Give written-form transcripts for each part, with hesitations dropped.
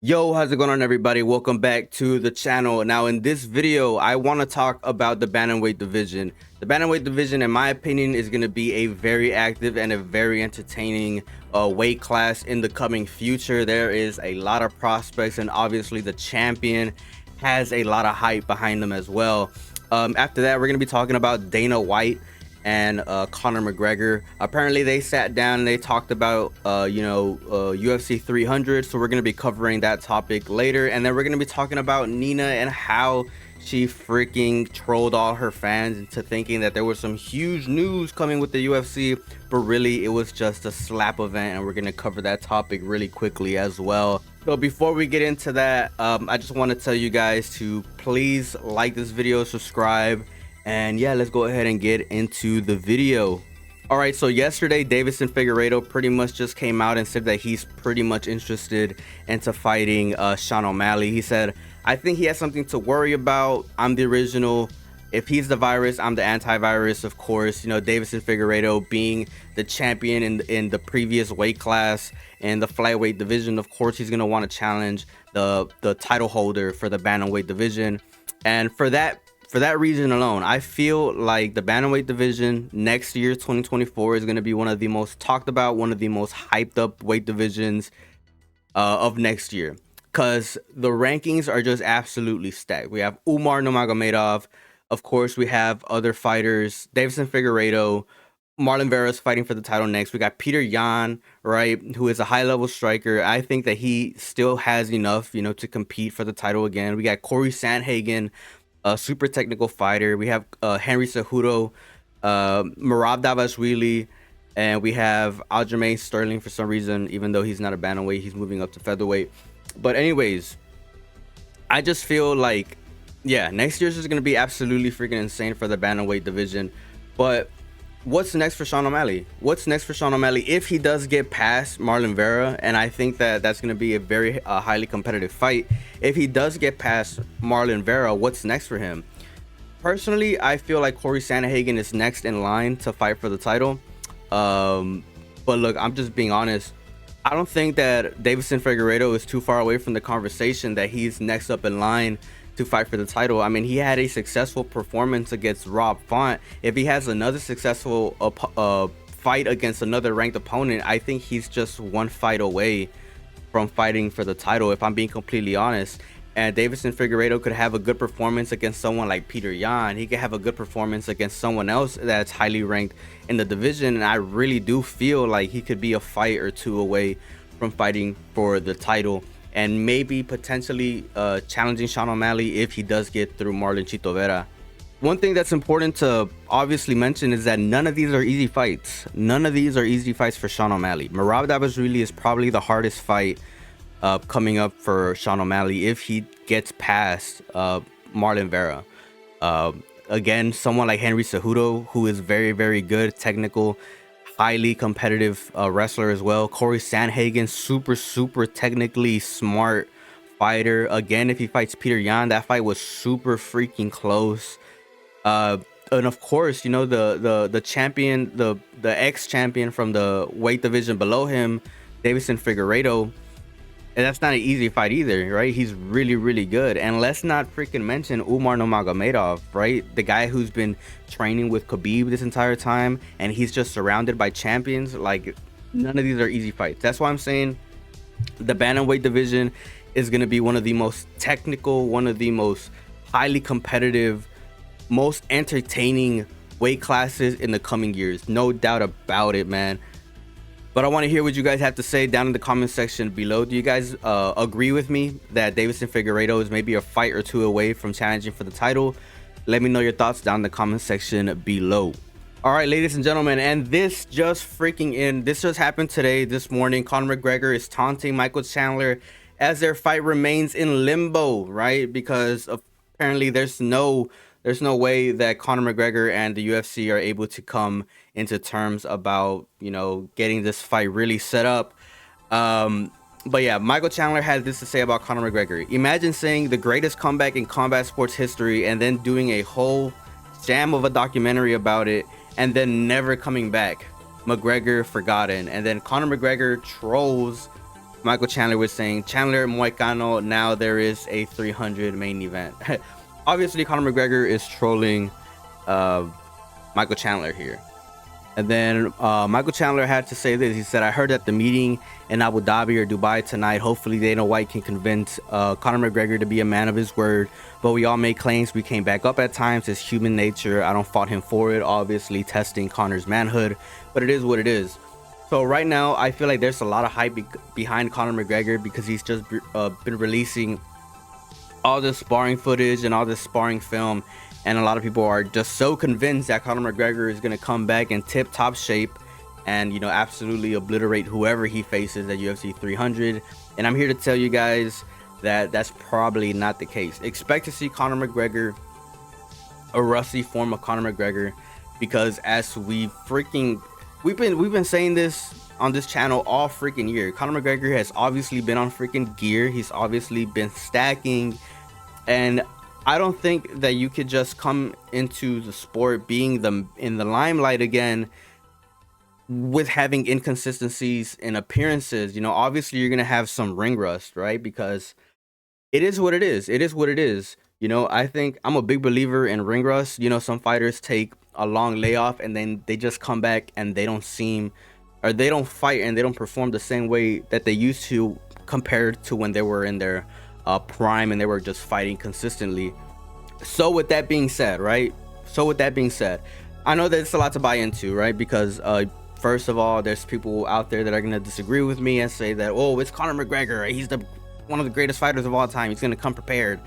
Yo, how's it going on, everybody? Welcome back to the channel. Now in this video I want to talk about the bantamweight division. The bantamweight division, in my opinion, is going to be a very active and a very entertaining weight class in the coming future. There is a lot of prospects, and obviously the champion has a lot of hype behind them as well. After that, we're going to be talking about Dana White and Conor McGregor. Apparently they sat down and they talked about UFC 300, so we're going to be covering that topic later. And then we're going to be talking about Nina and how she freaking trolled all her fans into thinking that there was some huge news coming with the UFC, but really it was just a slap event, and we're going to cover that topic really quickly as well. So before we get into that, I just want to tell you guys to please like this video, subscribe, and yeah, let's go ahead and get into the video. All right, so yesterday Deiveson Figueiredo pretty much just came out and said that he's pretty much interested into fighting Sean O'Malley. He said, I think he has something to worry about. I'm the original. If he's the virus, I'm the antivirus. Of course, you know, Deiveson Figueiredo being the champion in the previous weight class and the flyweight division, of course he's going to want to challenge the title holder for the bantamweight division. And for that reason alone, I feel like the bantamweight division next year, 2024, is going to be one of the most talked about, one of the most hyped up weight divisions of next year, because the rankings are just absolutely stacked. We have Umar Nurmagomedov, of course we have other fighters, Deiveson Figueiredo, Marlon Vera's fighting for the title next. We got Peter Yan, right, who is a high-level striker. I think that he still has enough, you know, to compete for the title again. We got Corey Sandhagen, a super technical fighter. We have Henry Cejudo, Merab Dvalishvili, and we have Aljamain Sterling for some reason. Even though he's not a bantamweight, he's moving up to featherweight. But anyways, I just feel like, yeah, next year's is going to be absolutely freaking insane for the bantamweight division. But what's next for Sean O'Malley? What's next for Sean O'Malley if he does get past Marlon Vera? And I think that that's going to be a very highly competitive fight. If he does get past Marlon Vera, what's next for him? Personally, I feel like Corey Sandhagen is next in line to fight for the title. But look, I'm just being honest. I don't think that Deiveson Figueiredo is too far away from the conversation that he's next up in line to fight for the title. I mean, he had a successful performance against Rob Font. If he has another successful fight against another ranked opponent, I think he's just one fight away from fighting for the title, if I'm being completely honest. And Deiveson Figueiredo could have a good performance against someone like Peter Yan. He could have a good performance against someone else that's highly ranked in the division, and I really do feel like he could be a fight or two away from fighting for the title, and maybe potentially challenging Sean O'Malley if he does get through Marlon Chito Vera. One thing that's important to obviously mention is that none of these are easy fights. None of these are easy fights for Sean O'Malley. Merab Dvalishvili is probably the hardest fight coming up for Sean O'Malley if he gets past Marlon Vera. Again, someone like Henry Cejudo, who is very, very good, technical, highly competitive wrestler as well. Corey Sandhagen, super technically smart fighter. Again, if he fights Peter Yan, that fight was super freaking close. And of course, you know, the champion, the ex-champion from the weight division below him, Deiveson Figueiredo. And that's not an easy fight either, right? He's really good. And let's not freaking mention Umar Nurmagomedov, right? The guy who's been training with Khabib this entire time, and he's just surrounded by champions. Like, none of these are easy fights. That's why I'm saying the bantamweight division is going to be one of the most technical, one of the most highly competitive, most entertaining weight classes in the coming years. No doubt about it, man. But I want to hear what you guys have to say down in the comment section below. Do you guys agree with me that Deiveson Figueiredo is maybe a fight or two away from challenging for the title? Let me know your thoughts down in the comment section below. All right, ladies and gentlemen, and this just happened today, this morning. Conor McGregor is taunting Michael Chandler as their fight remains in limbo, right? Because apparently there's no way that Conor McGregor and the UFC are able to come into terms about, you know, getting this fight really set up. But yeah, Michael Chandler has this to say about Conor McGregor. Imagine saying the greatest comeback in combat sports history and then doing a whole jam of a documentary about it and then never coming back. McGregor forgotten. And then Conor McGregor trolls Michael Chandler was saying, Chandler Moicano, now there is a 300 main event. Obviously, Conor McGregor is trolling Michael Chandler here. And then Michael Chandler had to say this. He said, I heard at the meeting in Abu Dhabi or Dubai tonight, hopefully Dana White can convince Conor McGregor to be a man of his word. But we all make claims. We came back up at times. It's human nature. I don't fault him for it, obviously testing Conor's manhood. But it is what it is. So right now, I feel like there's a lot of hype behind Conor McGregor because he's just been releasing all this sparring footage and all this sparring film. And a lot of people are just so convinced that Conor McGregor is going to come back in tip-top shape and, you know, absolutely obliterate whoever he faces at UFC 300. And I'm here to tell you guys that that's probably not the case. Expect to see Conor McGregor, a rusty form of Conor McGregor, because as we've been saying this on this channel all freaking year. Conor McGregor has obviously been on freaking gear. He's obviously been stacking, and I don't think that you could just come into the sport being in the limelight again with having inconsistencies in appearances. You know, obviously you're gonna have some ring rust, right? Because it is what it is. It is what it is. You know, I think I'm a big believer in ring rust. You know, some fighters take a long layoff and then they just come back and they don't fight and they don't perform the same way that they used to compared to when they were in their prime and they were just fighting consistently. So with that being said, right? I know that it's a lot to buy into, right? Because first of all, there's people out there that are gonna disagree with me and say that, oh, it's Conor McGregor, he's one of the greatest fighters of all time, he's gonna come prepared.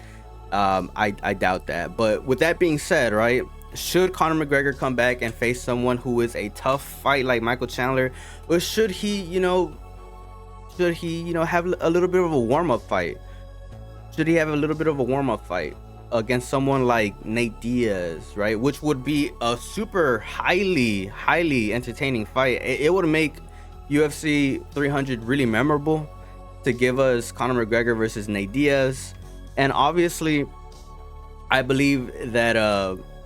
I doubt that. But with that being said, right, should Conor McGregor come back and face someone who is a tough fight like Michael Chandler, or should he have a little bit of a warm-up fight? Should he have a little bit of a warm-up fight against someone like Nate Diaz, right? Which would be a super highly entertaining fight. It would make UFC 300 really memorable to give us Conor McGregor versus Nate Diaz. And obviously, I believe that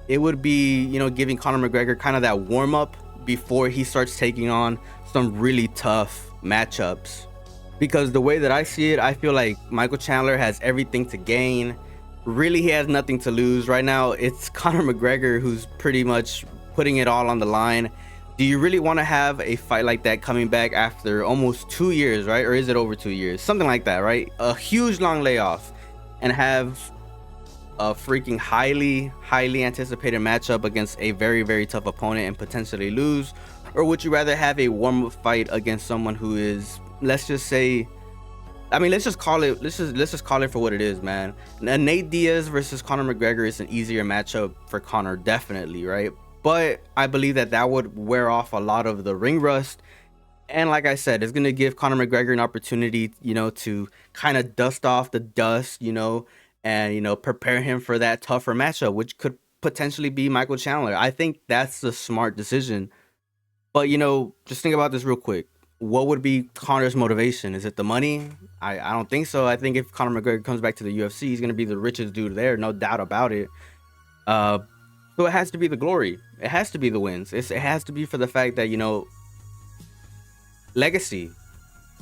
it would be, you know, giving Conor McGregor kind of that warm-up before he starts taking on some really tough matchups. Because the way that I see it, I feel like Michael Chandler has everything to gain. Really, he has nothing to lose. Right now, it's Conor McGregor who's pretty much putting it all on the line. Do you really want to have a fight like that coming back after almost 2 years, right? Or is it over 2 years? Something like that, right? A huge long layoff and have a freaking highly anticipated matchup against a very tough opponent and potentially lose? Or would you rather have a warm-up fight against someone who is, let's just say, I mean, let's just call it for what it is, man. Nate Diaz versus Conor McGregor is an easier matchup for Conor, definitely, right? But I believe that would wear off a lot of the ring rust. And like I said, it's going to give Conor McGregor an opportunity, you know, to kind of dust off the dust, you know, and, you know, prepare him for that tougher matchup, which could potentially be Michael Chandler. I think that's the smart decision. But, you know, just think about this real quick. What would be Conor's motivation? Is it the money? I don't think so. I think if Conor McGregor comes back to the UFC, he's going to be the richest dude there, no doubt about it. So it has to be the glory. It has to be the wins. It has to be for the fact that, you know, legacy.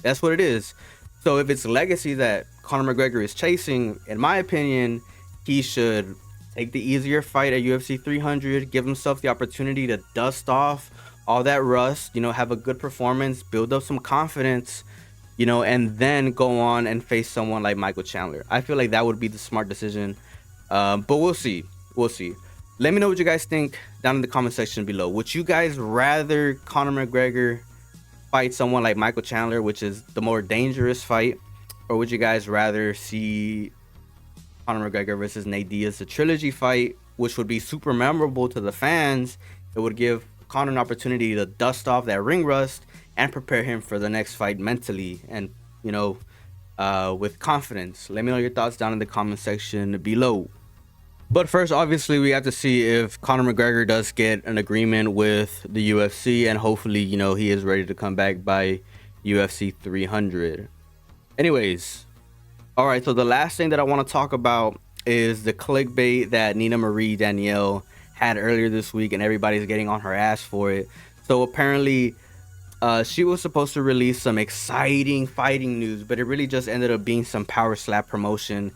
That's what it is. So if it's legacy that Conor McGregor is chasing, in my opinion, he should take the easier fight at UFC 300, give himself the opportunity to dust off all that rust, you know, have a good performance, build up some confidence, you know, and then go on and face someone like Michael Chandler. I feel like that would be the smart decision. But we'll see. Let me know what you guys think down in the comment section below. Would you guys rather Conor McGregor fight someone like Michael Chandler, which is the more dangerous fight, or would you guys rather see Conor McGregor versus Nate Diaz, the trilogy fight, which would be super memorable to the fans? It would give Conor an opportunity to dust off that ring rust and prepare him for the next fight mentally and, you know, with confidence. Let me know your thoughts down in the comment section below. But first, obviously, we have to see if Conor McGregor does get an agreement with the UFC, and hopefully, you know, he is ready to come back by UFC 300. Anyways, all right, so the last thing that I want to talk about is the clickbait that Marie Danielle had earlier this week, and everybody's getting on her ass for it. So apparently, She was supposed to release some exciting fighting news, but it really just ended up being some power slap promotion,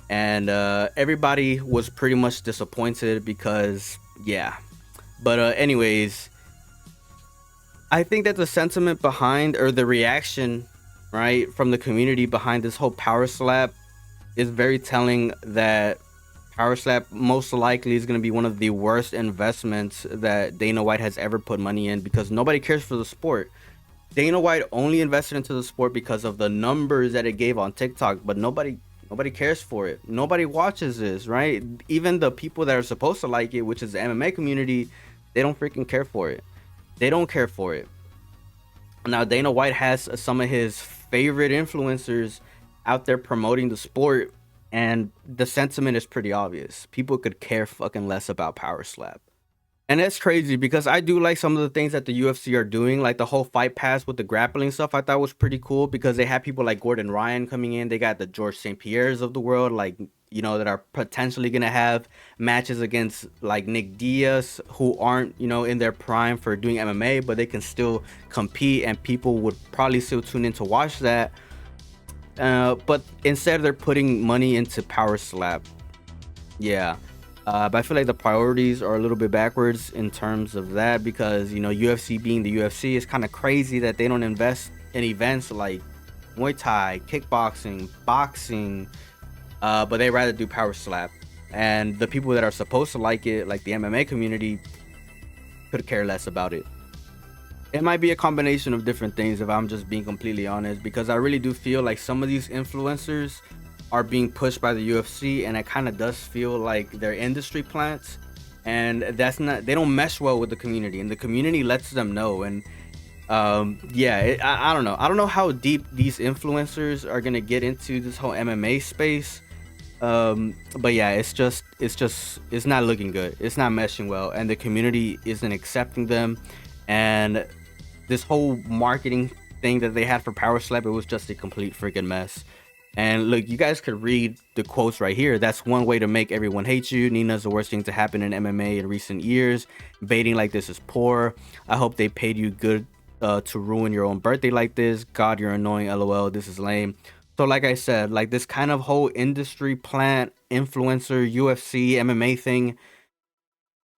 and everybody was pretty much disappointed because yeah. But anyways, I think that the sentiment behind, or the reaction, right, from the community behind this whole power slap is very telling, that power slap most likely is going to be one of the worst investments that Dana White has ever put money in, because nobody cares for the sport. Dana White only invested into the sport because of the numbers that it gave on TikTok, but nobody cares for it. Nobody watches this, right? Even the people that are supposed to like it, which is the MMA community, they don't freaking care for it. They don't care for it. Now Dana White has some of his favorite influencers out there promoting the sport, and the sentiment is pretty obvious. People could care fucking less about power slap. And that's crazy, because I do like some of the things that the UFC are doing, like the whole fight pass with the grappling stuff. I thought was pretty cool, because they have people like Gordon Ryan coming in. They got the George St. Pierre's of the world, like, you know, that are potentially gonna have matches against like Nick Diaz, who aren't, you know, in their prime for doing MMA, but they can still compete, and people would probably still tune in to watch that. But instead they're putting money into power slap. Yeah. But I feel like the priorities are a little bit backwards in terms of that, because, you know, UFC being the UFC, is kind of crazy that they don't invest in events like Muay Thai, kickboxing, boxing, but they rather do power slap. And the people that are supposed to like it, like the MMA community, could care less about it. It might be a combination of different things, if I'm just being completely honest, because I really do feel like some of these influencers are being pushed by the UFC, and it kind of does feel like they're industry plants, and that's not, they don't mesh well with the community, and the community lets them know. And yeah, I don't know. I don't know how deep these influencers are gonna get into this whole MMA space. But yeah, it's not looking good. It's not meshing well, and the community isn't accepting them. And this whole marketing thing that they had for Power Slap, it was just a complete freaking mess. And look, you guys could read the quotes right here. That's one way to make everyone hate you. Nina's the worst thing to happen in MMA in recent years. Baiting like this is poor. I hope they paid you good to ruin your own birthday like this. God, you're annoying. LOL. This is lame. So like I said, like this kind of whole industry plant, influencer, UFC, MMA thing,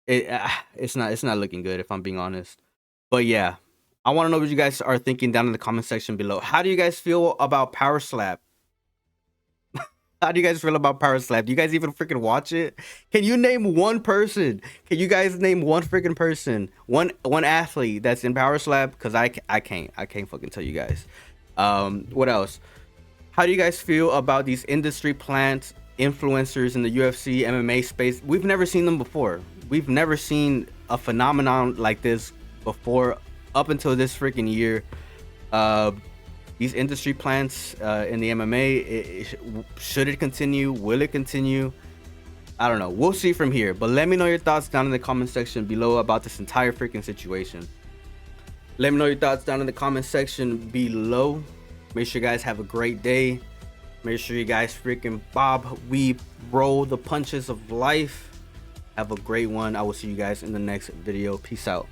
it's not looking good, if I'm being honest. But yeah, I want to know what you guys are thinking down in the comment section below. How do you guys feel about Power Slap? How do you guys feel about Power Slap? Do you guys even freaking watch it? Can you name one person? Can you guys name one freaking person? One athlete that's in Power Slap? Because I can't fucking tell you guys. What else? How do you guys feel about these industry plants, influencers in the UFC, MMA space? We've never seen them before. We've never seen a phenomenon like this before, up until this freaking year. These industry plants in the MMA, should it continue? Will it continue? I don't know. We'll see from here. But let me know your thoughts down in the comment section below about this entire freaking situation. Let me know your thoughts down in the comment section below. Make sure you guys have a great day. Make sure you guys freaking bob, weave, roll the punches of life. Have a great one. I will see you guys in the next video. Peace out.